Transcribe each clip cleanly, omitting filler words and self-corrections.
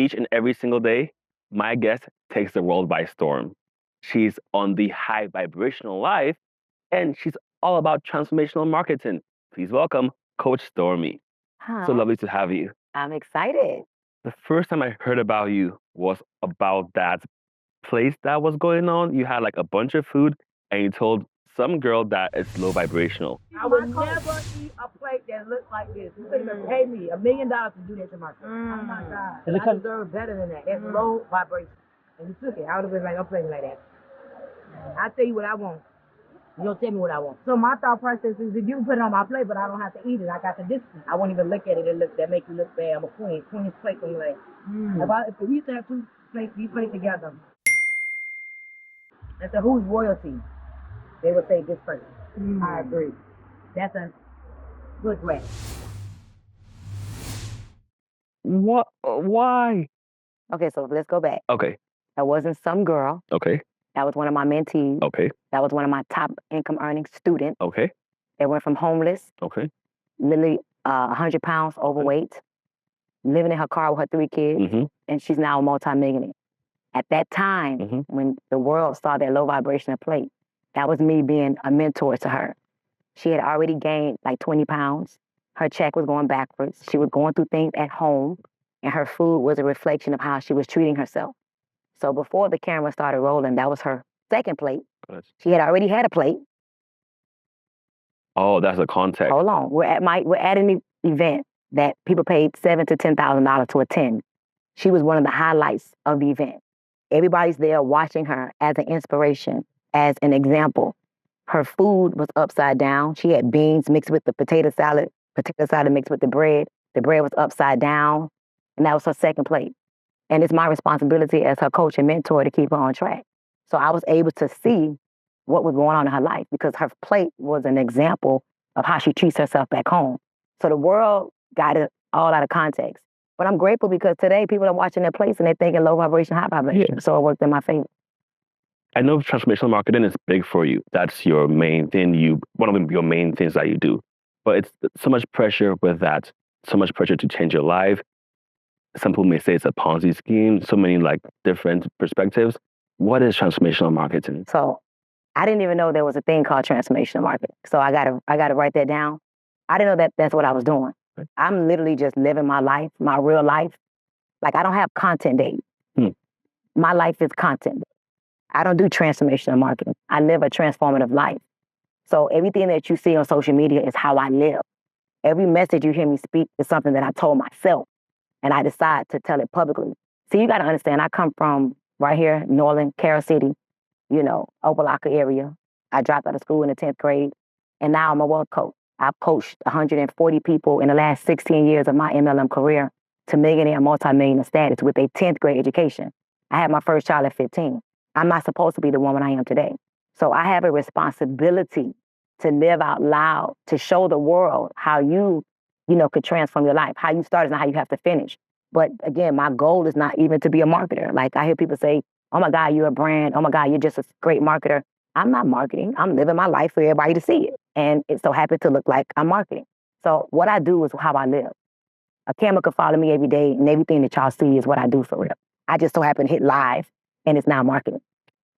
each and every single day, my guest takes the world by storm. She's on the high vibrational life, and she's all about transformational marketing. Please welcome Coach Stormy. So Huh. lovely to have you. I'm excited. The first time I heard about you was about that place that was going on. You had like a bunch of food, and you told some girl that it's low vibrational. I would never eat a plate that looks like this. You couldn't even pay me $1 million to do that to myself. Oh my God. I deserve better than that. That's low vibration. And you took it. I would have been like, I'm playing like that. I tell you what I want. You don't tell me what I want. So my thought process is if you can put it on my plate, but I don't have to eat it, I got the discipline. I won't even look at it and look that make you look bad. I'm a queen. Queen's plate on your leg. If we used to have two plates, we put it together. And so who's royalty? They would say this person. I agree. That's a good way. What? Why? Okay, so let's go back. Okay. That wasn't some girl. Okay. That was one of my mentees. Okay. That was one of my top income earning students. Okay. They went from homeless, Okay. literally 100 pounds overweight, living in her car with her 3 kids, and she's now a multimillionaire. At that time, when the world saw that low vibrational plate, that was me being a mentor to her. She had already gained like 20 pounds. Her check was going backwards. She was going through things at home, and her food was a reflection of how she was treating herself. So before the camera started rolling, that was her second plate. She had already had a plate. Oh, that's the context. Hold on. We're at an event that people paid $7,000 to $10,000 to attend. She was one of the highlights of the event. Everybody's there watching her as an inspiration, as an example. Her food was upside down. She had beans mixed with the potato salad mixed with the bread. The bread was upside down, and that was her second plate. And it's my responsibility as her coach and mentor to keep her on track. So I was able to see what was going on in her life because her plate was an example of how she treats herself back home. So the world got it all out of context. But I'm grateful because today people are watching their plates and they're thinking low vibration, high vibration. Yeah. So it worked in my favor. I know transformational marketing is big for you. That's your main thing. One of your main things that you do. But it's so much pressure with that. So much pressure to change your life. Some people may say it's a Ponzi scheme. So many like different perspectives. What is transformational marketing? So I didn't even know there was a thing called transformational marketing. So I gotta write that down. I didn't know that that's what I was doing. Right. I'm literally just living my life, my real life. Like I don't have content days. My life is content. I don't do transformational marketing. I live a transformative life. So everything that you see on social media is how I live. Every message you hear me speak is something that I told myself, and I decide to tell it publicly. See, you got to understand, I come from right here, Norland, Carroll City, Opelika area. I dropped out of school in the 10th grade, and now I'm a wealth coach. I've coached 140 people in the last 16 years of my MLM career to millionaire and multi-millionaire status with a 10th grade education. I had my first child at 15. I'm not supposed to be the woman I am today. So I have a responsibility to live out loud, to show the world how you could transform your life. How you started and how you have to finish. But again, my goal is not even to be a marketer. Like I hear people say, oh my God, you're a brand. Oh my God, you're just a great marketer. I'm not marketing. I'm living my life for everybody to see it. And it so happens to look like I'm marketing. So what I do is how I live. A camera could follow me every day and everything that y'all see is what I do for real. I just so happen to hit live and it's now marketing.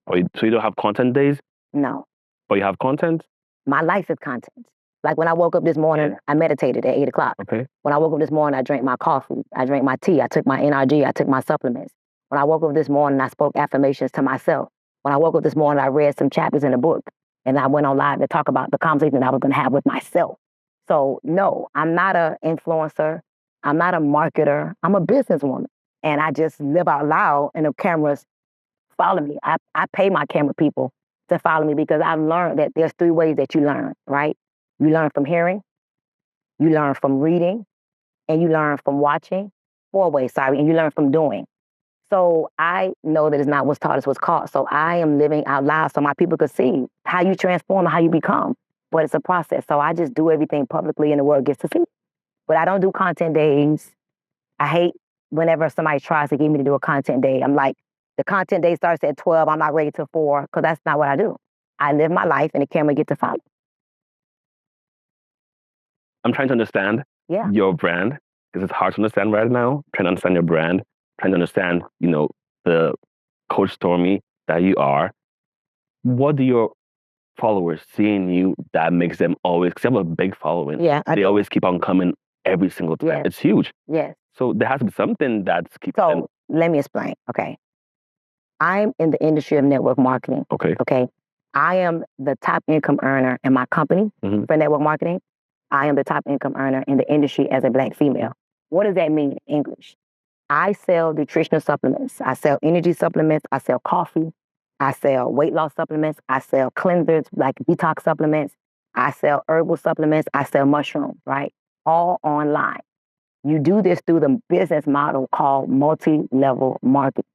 So you don't have content days? No. But you have content? My life is content. Like when I woke up this morning, I meditated at 8 o'clock. Okay. When I woke up this morning, I drank my coffee. I drank my tea. I took my NRG. I took my supplements. When I woke up this morning, I spoke affirmations to myself. When I woke up this morning, I read some chapters in a book. And I went on live to talk about the conversation that I was going to have with myself. So no, I'm not an influencer. I'm not a marketer. I'm a businesswoman. And I just live out loud and the cameras follow me. I pay my camera people to follow me because I've learned that there's 3 ways that you learn, right? You learn from hearing, you learn from reading, and you learn from watching. 4 ways, and you learn from doing. So I know that it's not what's taught is what's caught. So I am living out loud so my people could see how you transform and how you become. But it's a process. So I just do everything publicly and the world gets to see. But I don't do content days. I hate whenever somebody tries to get me to do a content day. I'm like, the content day starts at 12. I'm not ready till 4 because that's not what I do. I live my life and the camera gets to follow. I'm trying to understand your brand because it's hard to understand right now. I'm trying to understand your brand. trying to understand, the Coach Stormy that you are. What do your followers see in you that makes them always, because you have a big following. Yeah, they always keep on coming every single time. Yes. It's huge. Yes. So there has to be something that's keeping them. So let me explain. Okay. I'm in the industry of network marketing. Okay. Okay. I am the top income earner in my company for network marketing. I am the top income earner in the industry as a Black female. What does that mean in English? I sell nutritional supplements. I sell energy supplements. I sell coffee. I sell weight loss supplements. I sell cleansers like detox supplements. I sell herbal supplements. I sell mushrooms, right? All online. You do this through the business model called multi-level marketing.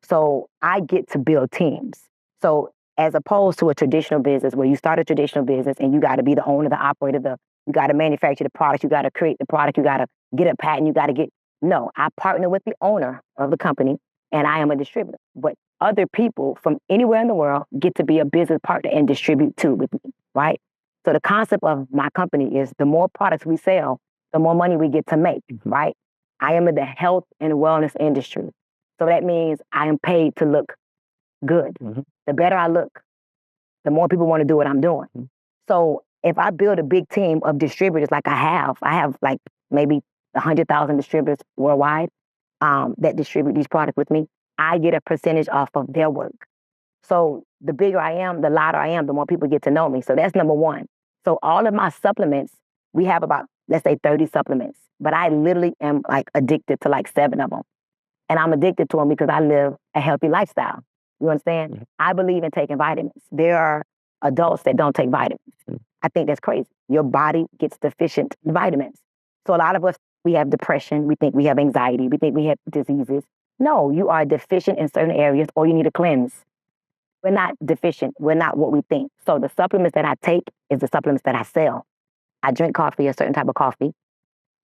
So I get to build teams. So as opposed to a traditional business where you start a traditional business and you got to be the owner, the operator, you got to manufacture the product, you got to create the product, you got to get a patent, you got to get. No, I partner with the owner of the company and I am a distributor. But other people from anywhere in the world get to be a business partner and distribute too with me, right? So the concept of my company is the more products we sell, the more money we get to make, right? I am in the health and wellness industry. So that means I am paid to look good. The better I look, the more people want to do what I'm doing. So if I build a big team of distributors like I have like maybe 100,000 distributors worldwide that distribute these products with me, I get a percentage off of their work. So the bigger I am, the louder I am, the more people get to know me. So that's number one. So all of my supplements, we have about, let's say 30 supplements, but I literally am like addicted to like 7 of them. And I'm addicted to them because I live a healthy lifestyle. You understand? I believe in taking vitamins. There are adults that don't take vitamins. I think that's crazy. Your body gets deficient in vitamins. So a lot of us, we have depression. We think we have anxiety. We think we have diseases. No, you are deficient in certain areas or you need a cleanse. We're not deficient. We're not what we think. So the supplements that I take is the supplements that I sell. I drink coffee, a certain type of coffee.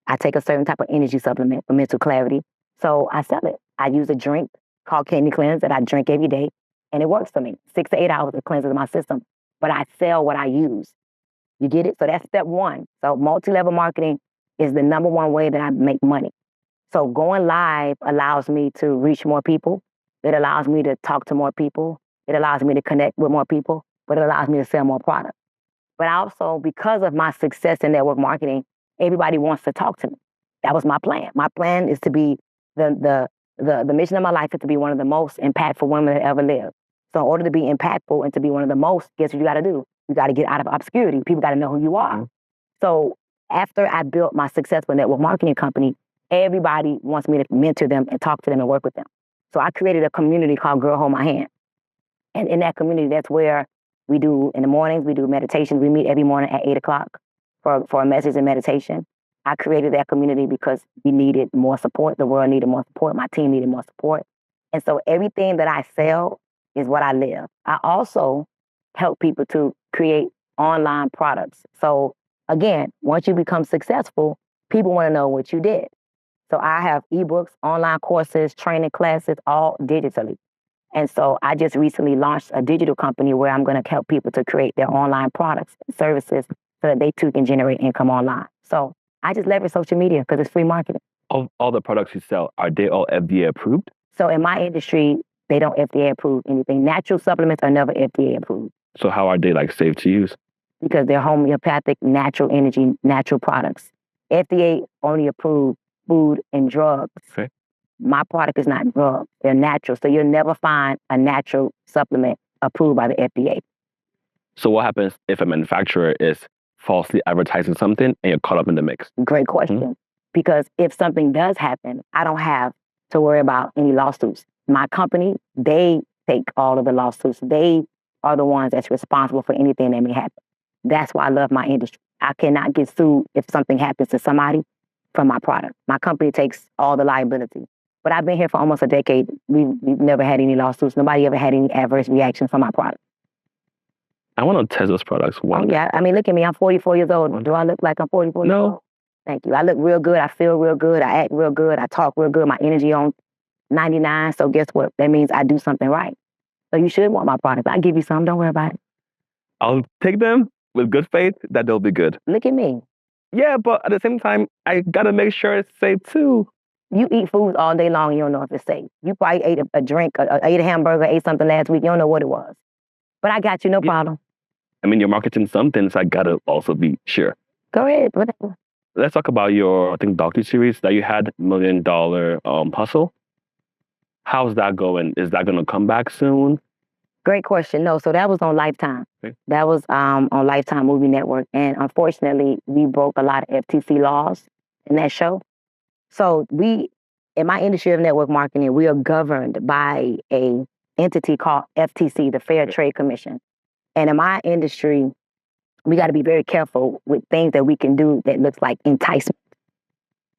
I take a certain type of energy supplement for mental clarity. So I sell it. I use a drink called Kidney Cleanse that I drink every day, and it works for me. 6 to 8 hours, it cleanses my system. But I sell what I use. You get it? So that's step one. So multi-level marketing is the number one way that I make money. So going live allows me to reach more people. It allows me to talk to more people. It allows me to connect with more people, but it allows me to sell more product. But also, because of my success in network marketing, everybody wants to talk to me. That was my plan. My plan is to be the mission of my life is to be one of the most impactful women that ever lived. So in order to be impactful and to be one of the most, guess what you got to do? You got to get out of obscurity. People got to know who you are. So after I built my successful network marketing company, everybody wants me to mentor them and talk to them and work with them. So I created a community called Girl Hold My Hand. And in that community, that's where we do, in the mornings, we do meditation. We meet every morning at 8 o'clock for a message and meditation. I created that community because we needed more support. The world needed more support. My team needed more support. And so everything that I sell is what I live. I also help people to create online products. So again, once you become successful, people want to know what you did. So I have ebooks, online courses, training classes, all digitally. And so I just recently launched a digital company where I'm going to help people to create their online products and services so that they too can generate income online. So I just leverage social media because it's free marketing. All the products you sell, are they all FDA approved? So in my industry, they don't FDA approve anything. Natural supplements are never FDA approved. So how are they like safe to use? Because they're homeopathic, natural energy, natural products. FDA only approve food and drugs. Okay. My product is not drugs. They're natural. So you'll never find a natural supplement approved by the FDA. So what happens if a manufacturer is falsely advertising something and you're caught up in the mix? Great question. Because if something does happen, I don't have to worry about any lawsuits. My company, they take all of the lawsuits. They are the ones that's responsible for anything that may happen. That's why I love my industry. I cannot get sued if something happens to somebody from my product. My company takes all the liability. But I've been here for almost a decade. We've never had any lawsuits. Nobody ever had any adverse reaction from my product. I want to test those products. Yeah. I mean, look at me. I'm 44 years old. Do I look like I'm 44 years old? No. Thank you. I look real good. I feel real good. I act real good. I talk real good. My energy on 99. So guess what? That means I do something right. So you should want my product. I'll give you some. Don't worry about it. I'll take them with good faith that they'll be good. Look at me. Yeah, but at the same time, I got to make sure it's safe too. You eat food all day long, you don't know if it's safe. You probably ate a drink, ate a hamburger, ate something last week, you don't know what it was. But I got you, no problem. I mean, you're marketing something, so I gotta also be sure. Go ahead, whatever. Let's talk about your, I think, docu-series that you had, $1 Million Hustle. How's that going? Is that gonna come back soon? Great question. No, so that was on Lifetime. Okay. That was on Lifetime Movie Network. And unfortunately, we broke a lot of FTC laws in that show. So in my industry of network marketing, we are governed by a entity called FTC, the Fair Trade Commission. And in my industry, we got to be very careful with things that we can do that looks like enticement.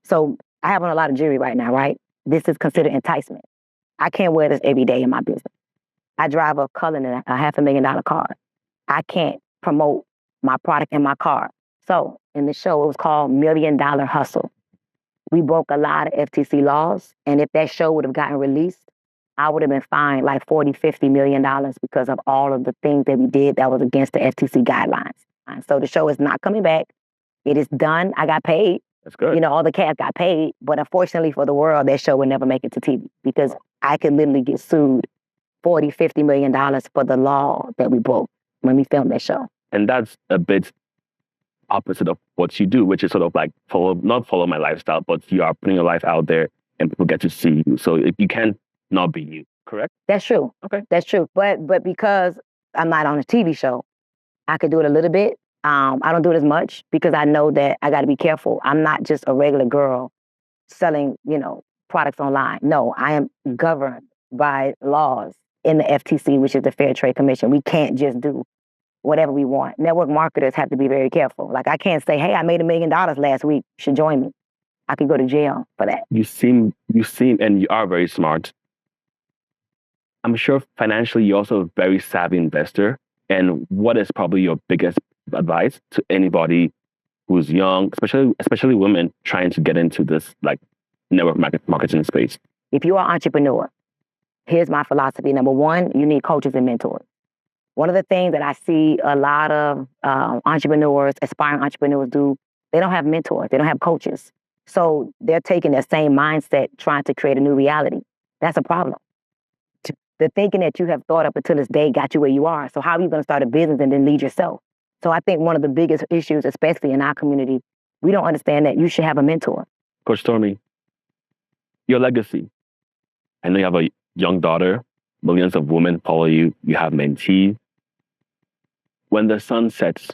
So I have on a lot of jewelry right now, right? This is considered enticement. I can't wear this every day in my business. I drive a Cullinan, a $500,000 car. I can't promote my product in my car. So in the show, it was called $1 Million Hustle. We broke a lot of FTC laws. And if that show would have gotten released, I would have been fined like $40, $50 million because of all of the things that we did that was against the FTC guidelines. So the show is not coming back. It is done. I got paid. That's good. You know, all the cast got paid. But unfortunately for the world, that show would never make it to TV because I could literally get sued $40, $50 million for the law that we broke when we filmed that show. And that's a bit opposite of what you do, which is sort of like not follow my lifestyle, but you are putting your life out there and people get to see you. So if you can't not be you, correct? That's true. Okay. That's true. But because I'm not on a TV show, I could do it a little bit. I don't do it as much because I know that I got to be careful. I'm not just a regular girl selling, products online. No, I am governed by laws in the FTC, which is the Fair Trade Commission. We can't just do whatever we want. Network marketers have to be very careful. Like I can't say, hey, I made $1 million last week. You should join me. I could go to jail for that. You seem, and you are very smart. I'm sure financially you're also a very savvy investor. And what is probably your biggest advice to anybody who's young, especially women trying to get into this like network marketing space? If you are an entrepreneur, here's my philosophy. Number one, you need coaches and mentors. One of the things that I see a lot of entrepreneurs, aspiring entrepreneurs do, they don't have mentors. They don't have coaches. So they're taking that same mindset, trying to create a new reality. That's a problem. The thinking that you have thought up until this day got you where you are. So how are you going to start a business and then lead yourself? So I think one of the biggest issues, especially in our community, we don't understand that you should have a mentor. Coach Stormy, your legacy. I know you have a young daughter. Millions of women follow you. You have mentees. When the sun sets,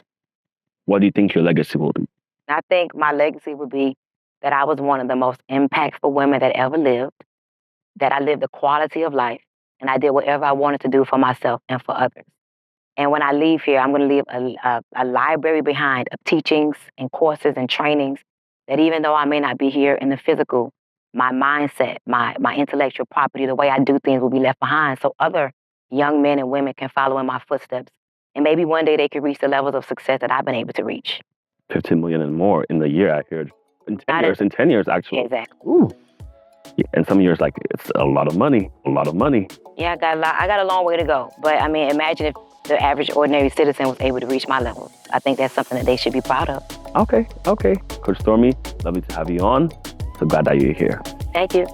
what do you think your legacy will be? I think my legacy would be that I was one of the most impactful women that ever lived, that I lived a quality of life, and I did whatever I wanted to do for myself and for others. And when I leave here, I'm going to leave a library behind of teachings and courses and trainings that even though I may not be here in the physical, my mindset, my intellectual property, the way I do things will be left behind so other young men and women can follow in my footsteps. And maybe one day they could reach the levels of success that I've been able to reach. 15 million and more in the year, I heard. In 10 years, actually. Exactly. Ooh. Yeah, and some years, like, it's a lot of money. Yeah, I got a long way to go. But, I mean, imagine if the average ordinary citizen was able to reach my level. I think that's something that they should be proud of. Okay. Coach Stormy, lovely to have you on. So glad that you're here. Thank you.